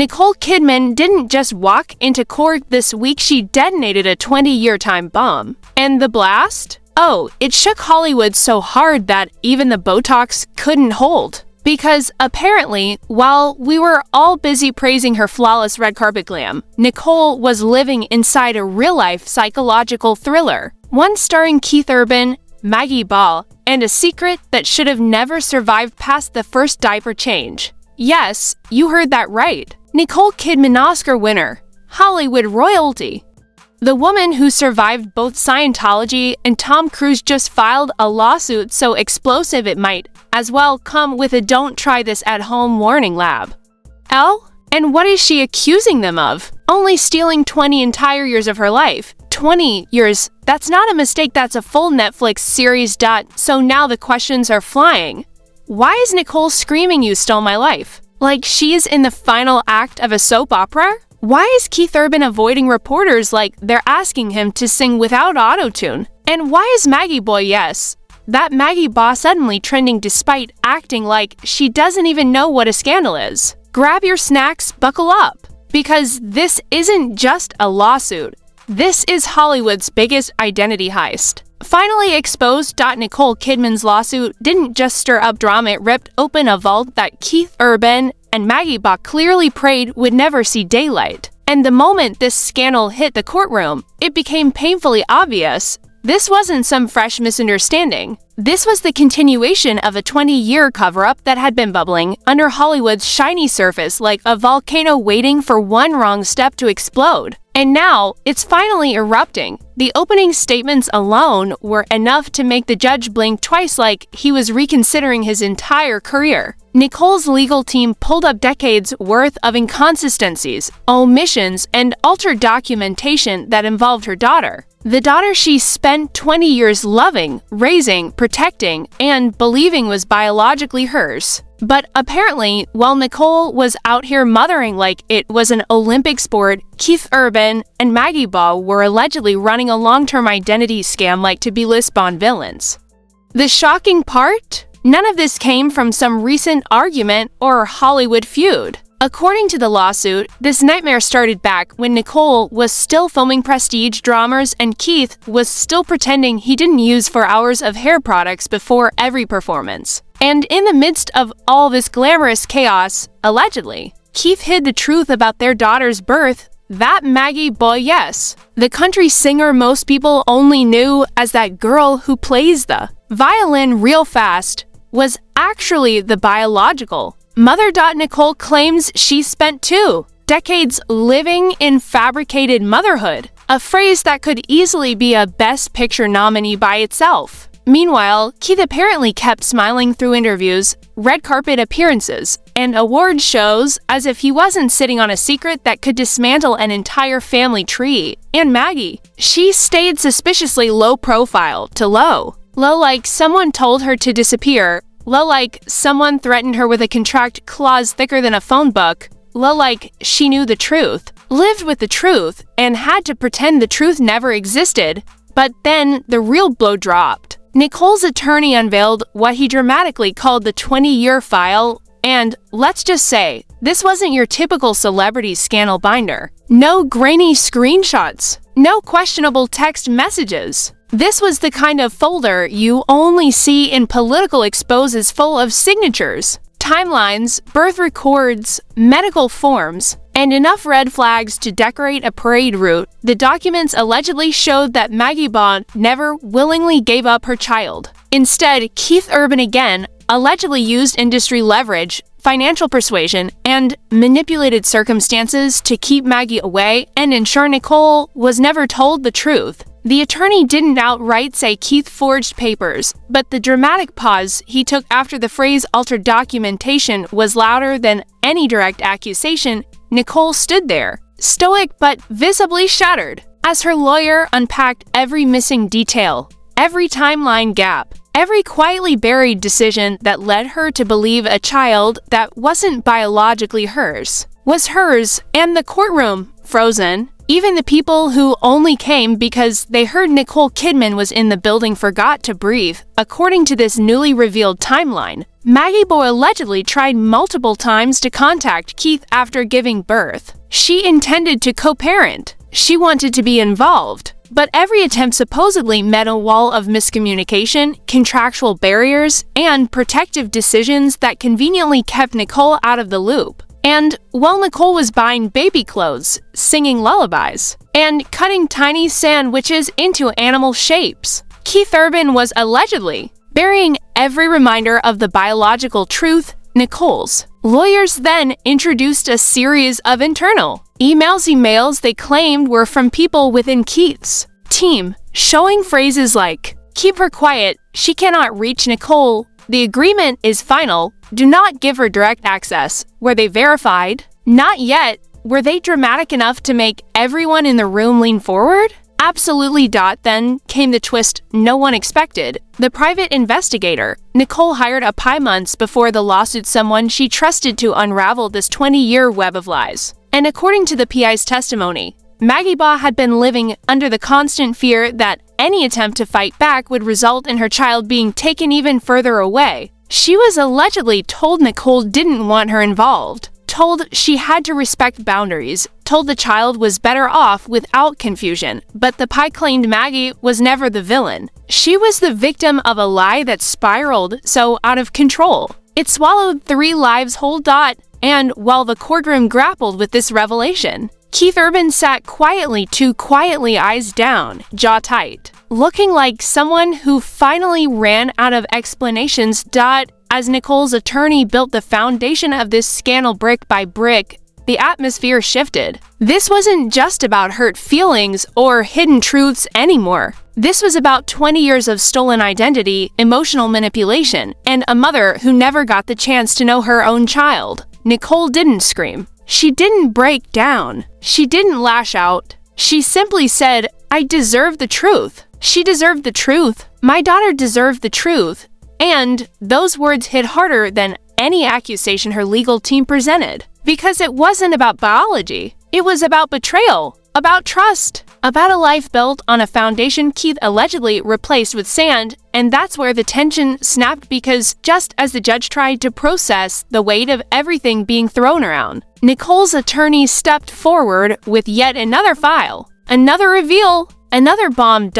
Nicole Kidman didn't just walk into court this week, she detonated a 20-year time bomb. And the blast? Oh, it shook Hollywood so hard that even the Botox couldn't hold. Because apparently, while we were all busy praising her flawless red carpet glam, Nicole was living inside a real-life psychological thriller. One starring Keith Urban, Maggie Ball, and a secret that should have never survived past the first diaper change. Yes, you heard that right. Nicole Kidman, Oscar winner, Hollywood royalty. The woman who survived both Scientology and Tom Cruise just filed a lawsuit so explosive it might as well come with a "don't try this at home" warning lab. And what is she accusing them of? Only stealing 20 entire years of her life. 20 years, that's not a mistake, that's a full Netflix series. So now the questions are flying. Why is Nicole screaming "you stole my life" like she's in the final act of a soap opera? Why is Keith Urban avoiding reporters like they're asking him to sing without auto-tune? And why is Maggie that Maggie Boss suddenly trending despite acting like she doesn't even know what a scandal is? Grab your snacks, buckle up, because this isn't just a lawsuit. This is Hollywood's biggest identity heist. Finally exposed. Nicole Kidman's lawsuit didn't just stir up drama, it ripped open a vault that Keith Urban and Maggie Boss clearly prayed would never see daylight. And the moment this scandal hit the courtroom, it became painfully obvious. This wasn't some fresh misunderstanding. This was the continuation of a 20-year cover-up that had been bubbling under Hollywood's shiny surface like a volcano waiting for one wrong step to explode. And now, it's finally erupting. The opening statements alone were enough to make the judge blink twice, like he was reconsidering his entire career. Nicole's legal team pulled up decades worth of inconsistencies, omissions, and altered documentation that involved her daughter. The daughter she spent 20 years loving, raising, protecting, and believing was biologically hers. But apparently, while Nicole was out here mothering like it was an Olympic sport, Keith Urban and Maggie Ball were allegedly running a long-term identity scam like to B-list Bond villains. The shocking part? None of this came from some recent argument or Hollywood feud. According to the lawsuit, this nightmare started back when Nicole was still filming prestige dramas and Keith was still pretending he didn't use 4 hours of hair products before every performance. And in the midst of all this glamorous chaos, allegedly, Keith hid the truth about their daughter's birth. That Maggie boy, yes, the country singer most people only knew as that girl who plays the violin real fast, was actually the biological mother. Nicole claims she spent 2 decades living in fabricated motherhood, a phrase that could easily be a Best Picture nominee by itself. Meanwhile, Keith apparently kept smiling through interviews, red carpet appearances, and award shows as if he wasn't sitting on a secret that could dismantle an entire family tree. And Maggie, she stayed suspiciously low profile to low. Low like someone told her to disappear. Low like someone threatened her with a contract clause thicker than a phone book. Low like she knew the truth, lived with the truth, and had to pretend the truth never existed. But then the real blow dropped. Nicole's attorney unveiled what he dramatically called the 20-year file, and let's just say, this wasn't your typical celebrity scandal binder. No grainy screenshots, no questionable text messages. This was the kind of folder you only see in political exposes full of signatures, timelines, birth records, medical forms, and enough red flags to decorate a parade route. The documents allegedly showed that Maggie Bond never willingly gave up her child. Instead, Keith Urban again allegedly used industry leverage, financial persuasion, and manipulated circumstances to keep Maggie away and ensure Nicole was never told the truth. The attorney didn't outright say Keith forged papers, but the dramatic pause he took after the phrase "altered documentation" was louder than any direct accusation. Nicole stood there, stoic but visibly shattered, as her lawyer unpacked every missing detail, every timeline gap, every quietly buried decision that led her to believe a child that wasn't biologically hers was hers, and the courtroom, frozen, Even the people who only came because they heard Nicole Kidman was in the building forgot to breathe. According to this newly revealed timeline, Maggie Boy allegedly tried multiple times to contact Keith after giving birth. She intended to co-parent. She wanted to be involved. But every attempt supposedly met a wall of miscommunication, contractual barriers, and protective decisions that conveniently kept Nicole out of the loop. And while Nicole was buying baby clothes, singing lullabies, and cutting tiny sandwiches into animal shapes, Keith Urban was allegedly burying every reminder of the biological truth, Nicole's. Lawyers then introduced a series of internal emails they claimed were from people within Keith's team, showing phrases like, "Keep her quiet, she cannot reach Nicole, the agreement is final, do not give her direct access." Were they verified? Not yet. Were they dramatic enough to make everyone in the room lean forward? Absolutely. Then came the twist no one expected. The private investigator. Nicole hired a PI months before the lawsuit someone she trusted to unravel this 20-year web of lies. And according to the PI's testimony, Maggie Baugh had been living under the constant fear that any attempt to fight back would result in her child being taken even further away. She was allegedly told Nicole didn't want her involved, told she had to respect boundaries, told the child was better off without confusion, but the PI claimed Maggie was never the villain. She was the victim of a lie that spiraled so out of control. It swallowed 3 lives whole. And while the courtroom grappled with this revelation, Keith Urban sat quietly, too quietly, eyes down, jaw tight, looking like someone who finally ran out of explanations. As Nicole's attorney built the foundation of this scandal brick by brick, the atmosphere shifted. This wasn't just about hurt feelings or hidden truths anymore. This was about 20 years of stolen identity, emotional manipulation, and a mother who never got the chance to know her own child. Nicole didn't scream. She didn't break down. She didn't lash out. She simply said, "I deserve the truth." She deserved the truth. My daughter deserved the truth. And those words hit harder than any accusation her legal team presented. Because it wasn't about biology. It was about betrayal, about trust, about a life built on a foundation Keith allegedly replaced with sand. And that's where the tension snapped, because just as the judge tried to process the weight of everything being thrown around, Nicole's attorney stepped forward with yet another file, another reveal, another bomb.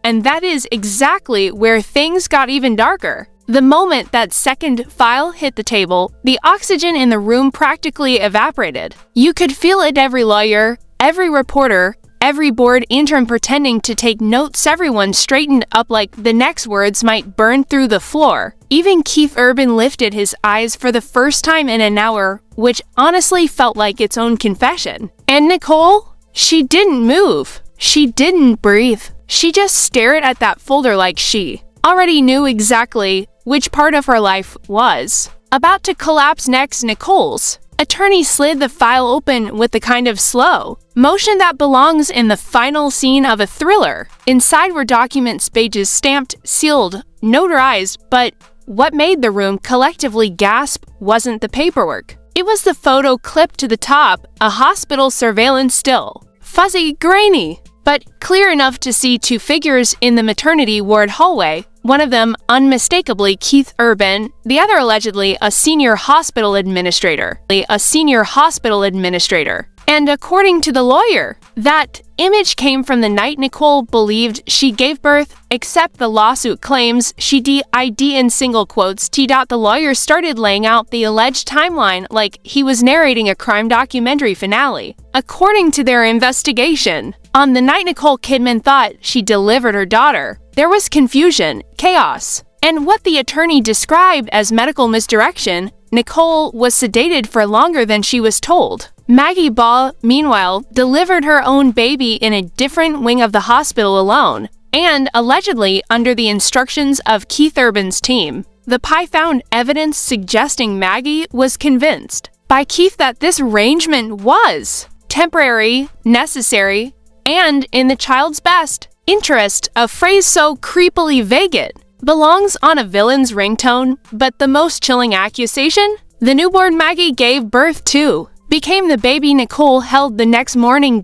And that is exactly where things got even darker. The moment that second file hit the table, the oxygen in the room practically evaporated. You could feel it. Every lawyer, every reporter, every board intern pretending to take notes. Everyone straightened up like the next words might burn through the floor. Even Keith Urban lifted his eyes for the first time in an hour, which honestly felt like its own confession. And Nicole? She didn't move. She didn't breathe. She just stared at that folder like she already knew exactly which part of her life was about to collapse next. Nicole's attorney slid the file open with the kind of slow motion that belongs in the final scene of a thriller. Inside were documents, pages stamped, sealed, notarized, but what made the room collectively gasp wasn't the paperwork. It was the photo clipped to the top, a hospital surveillance still. Fuzzy, grainy, but clear enough to see 2 figures in the maternity ward hallway. One of them unmistakably Keith Urban, the other allegedly a senior hospital administrator. And according to the lawyer, that image came from the night Nicole believed she gave birth, except the lawsuit claims she died in single quotes. The lawyer started laying out the alleged timeline like he was narrating a crime documentary finale. According to their investigation, on the night Nicole Kidman thought she delivered her daughter, there was confusion, chaos, and what the attorney described as medical misdirection. Nicole was sedated for longer than she was told. Maggie Baugh, meanwhile, delivered her own baby in a different wing of the hospital alone, and allegedly under the instructions of Keith Urban's team. The PI found evidence suggesting Maggie was convinced by Keith that this arrangement was temporary, necessary, and in the child's best interest. A phrase so creepily vague it belongs on a villain's ringtone. But the most chilling accusation? The newborn Maggie gave birth to became the baby Nicole held the next morning.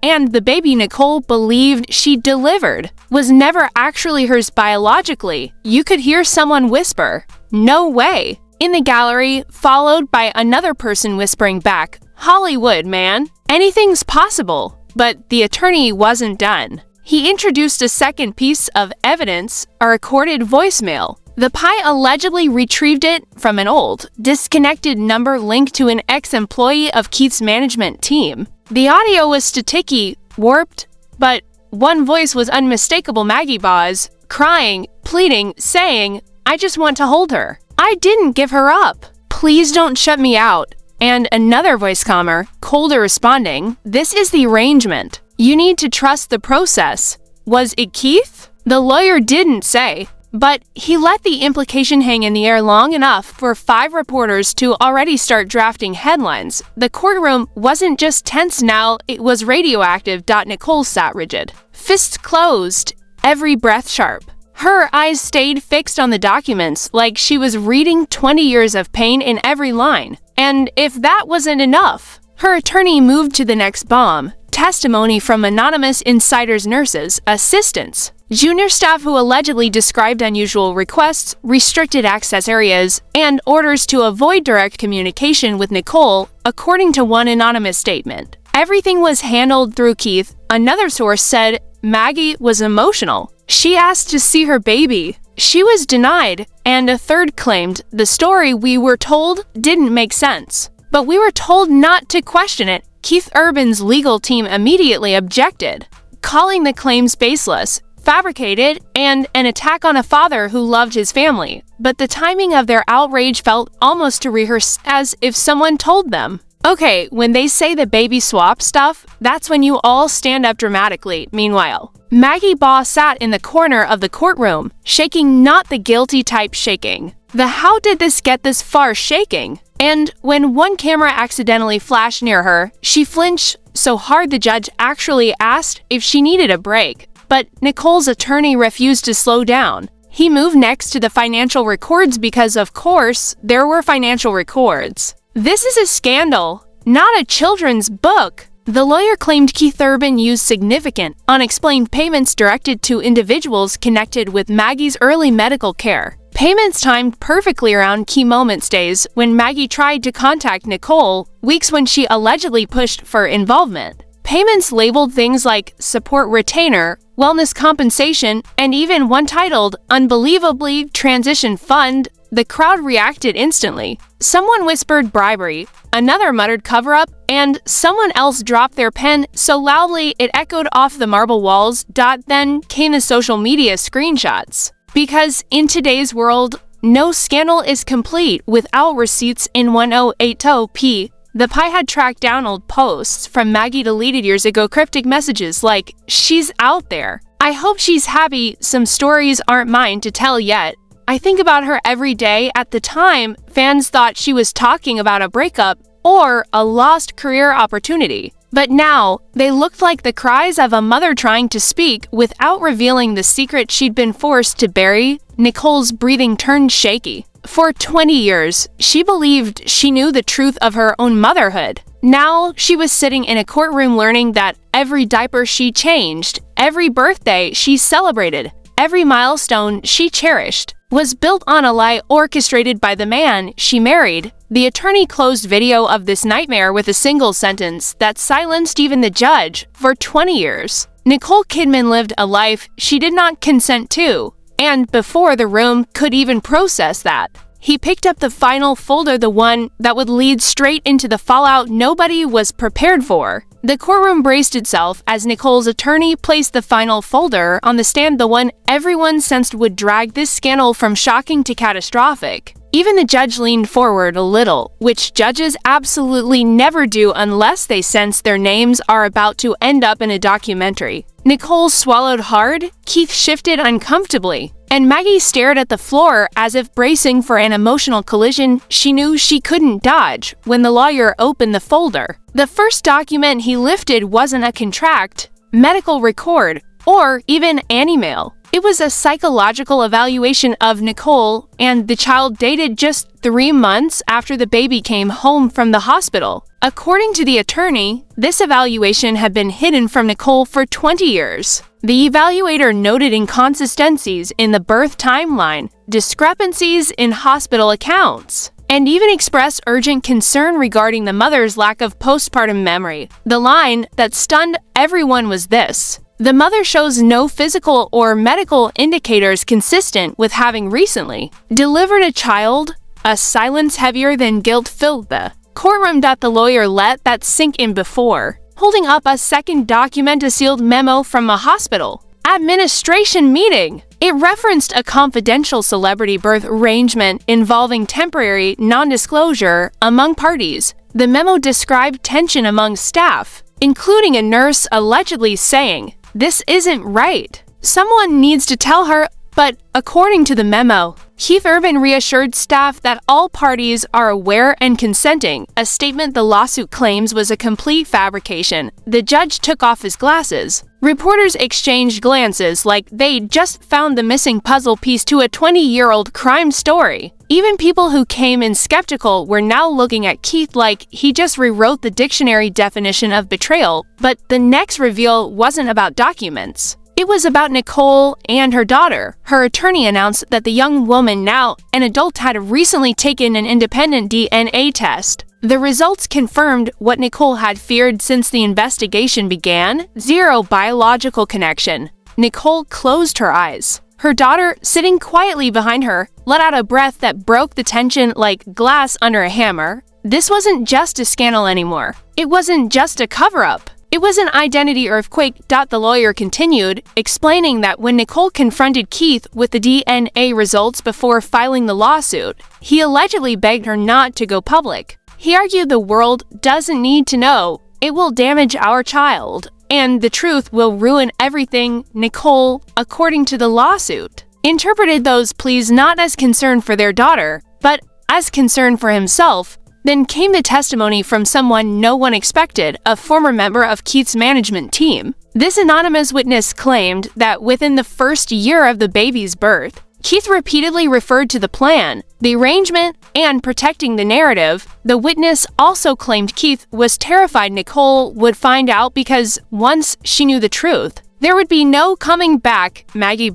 And the baby Nicole believed she delivered was never actually hers biologically. You could hear someone whisper, "No way," in the gallery, followed by another person whispering back, "Hollywood, man. Anything's possible." But the attorney wasn't done. He introduced a second piece of evidence, a recorded voicemail. The PI allegedly retrieved it from an old, disconnected number linked to an ex-employee of Keith's management team. The audio was staticky, warped, but one voice was unmistakable: Maggie Boz, crying, pleading, saying, "I just want to hold her. I didn't give her up. Please don't shut me out." And another voice calmer, colder, responding, "This is the arrangement. You need to trust the process." Was it Keith? The lawyer didn't say, but he let the implication hang in the air long enough for 5 reporters to already start drafting headlines. The courtroom wasn't just tense now, it was radioactive. Nicole sat rigid, fists closed, every breath sharp. Her eyes stayed fixed on the documents like she was reading 20 years of pain in every line. And if that wasn't enough, her attorney moved to the next bomb: testimony from anonymous insiders, nurses, assistants, junior staff who allegedly described unusual requests, restricted access areas, and orders to avoid direct communication with Nicole, according to one anonymous statement. Everything was handled through Keith. Another source said Maggie was emotional. She asked to see her baby. She was denied, and a third claimed the story we were told didn't make sense. But we were told not to question it. Keith Urban's legal team immediately objected, calling the claims baseless, fabricated, and an attack on a father who loved his family. But the timing of their outrage felt almost to rehearse, as if someone told them. Okay, when they say the baby swap stuff, that's when you all stand up dramatically. Meanwhile, Maggie Baugh sat in the corner of the courtroom, shaking, not the guilty type shaking. The "how did this get this far" shaking. And when one camera accidentally flashed near her, she flinched so hard the judge actually asked if she needed a break. But Nicole's attorney refused to slow down. He moved next to the financial records because, of course, there were financial records. This is a scandal, not a children's book. The lawyer claimed Keith Urban used significant, unexplained payments directed to individuals connected with Maggie's early medical care. Payments timed perfectly around key moments, days when Maggie tried to contact Nicole, weeks when she allegedly pushed for involvement. Payments labeled things like support retainer, wellness compensation, and even one titled, unbelievably, transition fund. The crowd reacted instantly. Someone whispered bribery, another muttered cover-up, and someone else dropped their pen so loudly it echoed off the marble walls. Then came the social media screenshots. Because in today's world, no scandal is complete without receipts. In 1080p, the PI had tracked down old posts from Maggie deleted years ago, cryptic messages like, "She's out there. I hope she's happy. Some stories aren't mine to tell yet. I think about her every day." At the time, fans thought she was talking about a breakup or a lost career opportunity. But now, they looked like the cries of a mother trying to speak without revealing the secret she'd been forced to bury. Nicole's breathing turned shaky. For 20 years, she believed she knew the truth of her own motherhood. Now, she was sitting in a courtroom learning that every diaper she changed, every birthday she celebrated, every milestone she cherished, was built on a lie orchestrated by the man she married. The attorney closed video of this nightmare with a single sentence that silenced even the judge. For 20 years, Nicole Kidman lived a life she did not consent to, and before the room could even process that, he picked up the final folder, the one that would lead straight into the fallout nobody was prepared for. The courtroom braced itself as Nicole's attorney placed the final folder on the stand, the one everyone sensed would drag this scandal from shocking to catastrophic. Even the judge leaned forward a little, which judges absolutely never do unless they sense their names are about to end up in a documentary. Nicole swallowed hard, Keith shifted uncomfortably, and Maggie stared at the floor as if bracing for an emotional collision she knew she couldn't dodge. When the lawyer opened the folder, the first document he lifted wasn't a contract, medical record, or even an email. It was a psychological evaluation of Nicole, and the child dated just 3 months after the baby came home from the hospital. According to the attorney, this evaluation had been hidden from Nicole for 20 years. The evaluator noted inconsistencies in the birth timeline, discrepancies in hospital accounts, and even expressed urgent concern regarding the mother's lack of postpartum memory. The line that stunned everyone was this: "The mother shows no physical or medical indicators consistent with having recently delivered a child." A silence heavier than guilt filled the courtroom. The lawyer let that sink in before holding up a second document, a sealed memo from a hospital administration meeting. It referenced a confidential celebrity birth arrangement involving temporary non-disclosure among parties. The memo described tension among staff, including a nurse allegedly saying, "This isn't right. Someone needs to tell her." But according to the memo, Keith Urban reassured staff that all parties are aware and consenting, a statement the lawsuit claims was a complete fabrication. The judge took off his glasses. Reporters exchanged glances like they'd just found the missing puzzle piece to a 20-year-old crime story. Even people who came in skeptical were now looking at Keith like he just rewrote the dictionary definition of betrayal. But the next reveal wasn't about documents. It was about Nicole and her daughter. Her attorney announced that the young woman, now an adult, had recently taken an independent DNA test. The results confirmed what Nicole had feared since the investigation began: zero biological connection. Nicole closed her eyes. Her daughter, sitting quietly behind her, let out a breath that broke the tension like glass under a hammer. This wasn't just a scandal anymore. It wasn't just a cover-up. It was an identity earthquake. The lawyer continued, explaining that when Nicole confronted Keith with the DNA results before filing the lawsuit, he allegedly begged her not to go public. He argued the world doesn't need to know. It will damage our child, and the truth will ruin everything. Nicole, according to the lawsuit, interpreted those pleas not as concern for their daughter, but as concern for himself. Then came the testimony from someone no one expected, a former member of Keith's management team. This anonymous witness claimed that within the first year of the baby's birth, Keith repeatedly referred to the plan, the arrangement, and protecting the narrative. The witness also claimed Keith was terrified Nicole would find out because once she knew the truth, there would be no coming back. Maggie,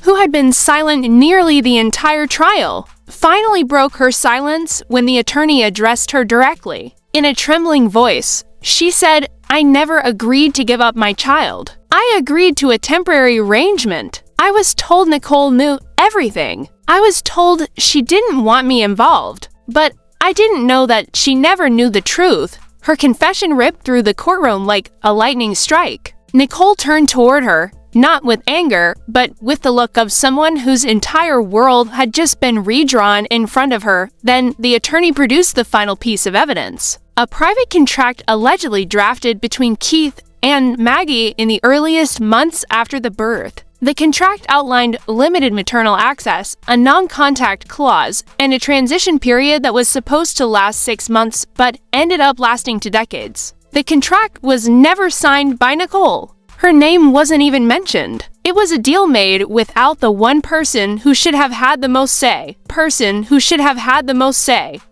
who had been silent nearly the entire trial, finally broke her silence when the attorney addressed her directly. In a trembling voice, she said, "I never agreed to give up my child. I agreed to a temporary arrangement. I was told Nicole knew everything. I was told she didn't want me involved. But I didn't know that she never knew the truth." Her confession ripped through the courtroom like a lightning strike. Nicole turned toward her, not with anger, but with the look of someone whose entire world had just been redrawn in front of her. Then the attorney produced the final piece of evidence: a private contract allegedly drafted between Keith and Maggie in the earliest months after the birth. The contract outlined limited maternal access, a non-contact clause, and a transition period that was supposed to last 6 months but ended up lasting 2 decades. The contract was never signed by Nicole. Her name wasn't even mentioned. It was a deal made without the one person who should have had the most say.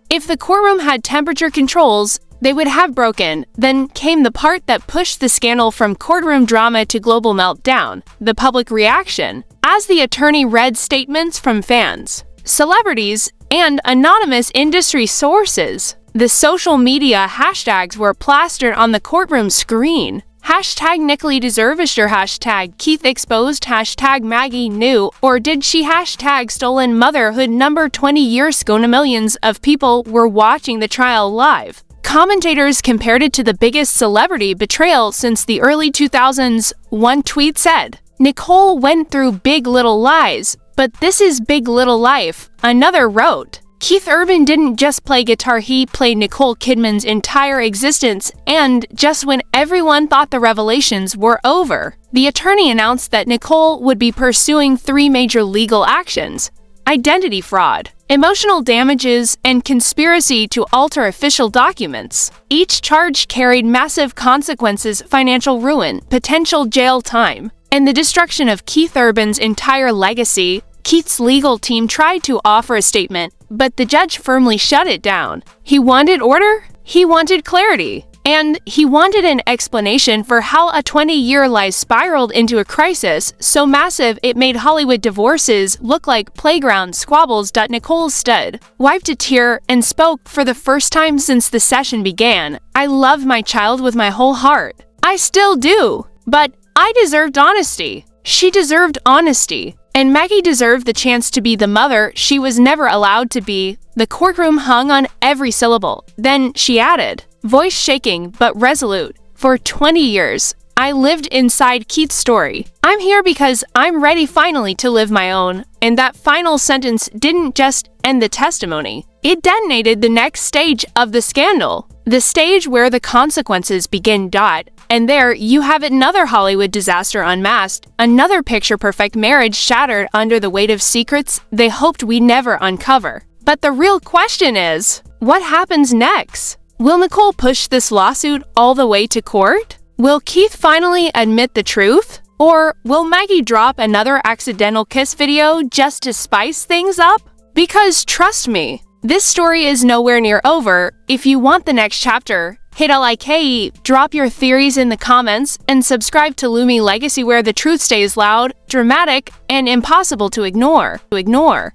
If the courtroom had temperature controls, they would have broken. Then came the part that pushed the scandal from courtroom drama to global meltdown: the public reaction. As the attorney read statements from fans, celebrities, and anonymous industry sources, the social media hashtags were plastered on the courtroom screen. Hashtag Nicole deserves her, hashtag Keith exposed, hashtag Maggie knew, or did she, hashtag stolen motherhood. Number 20 years ago, millions of people were watching the trial live. Commentators compared it to the biggest celebrity betrayal since the early 2000s. One tweet said, "Nicole went through big little lies, but this is big little life." Another wrote, "Keith Urban didn't just play guitar, he played Nicole Kidman's entire existence." And just when everyone thought the revelations were over, the attorney announced that Nicole would be pursuing 3 major legal actions: identity fraud, emotional damages, and conspiracy to alter official documents. Each charge carried massive consequences: financial ruin, potential jail time, and the destruction of Keith Urban's entire legacy, Keith's legal team tried to offer a statement, but the judge firmly shut it down. He wanted order, he wanted clarity, and he wanted an explanation for how a 20-year life spiraled into a crisis so massive it made Hollywood divorces look like playground squabbles. Nicole stood, wiped a tear, and spoke for the first time since the session began. "I love my child with my whole heart. I still do. But I deserved honesty. She deserved honesty. And Maggie deserved the chance to be the mother she was never allowed to be." The courtroom hung on every syllable. Then she added, voice shaking but resolute, "For 20 years, I lived inside Keith's story. I'm here because I'm ready finally to live my own." And that final sentence didn't just end the testimony. It detonated the next stage of the scandal. The stage where the consequences begin. And there you have it, another Hollywood disaster unmasked, another picture-perfect marriage shattered under the weight of secrets they hoped we'd never uncover. But the real question is, what happens next? Will Nicole push this lawsuit all the way to court? Will Keith finally admit the truth? Or will Maggie drop another accidental kiss video just to spice things up? Because trust me, this story is nowhere near over. If you want the next chapter, hit a like, drop your theories in the comments, and subscribe to Lumi Legacy, where the truth stays loud, dramatic, and impossible to ignore.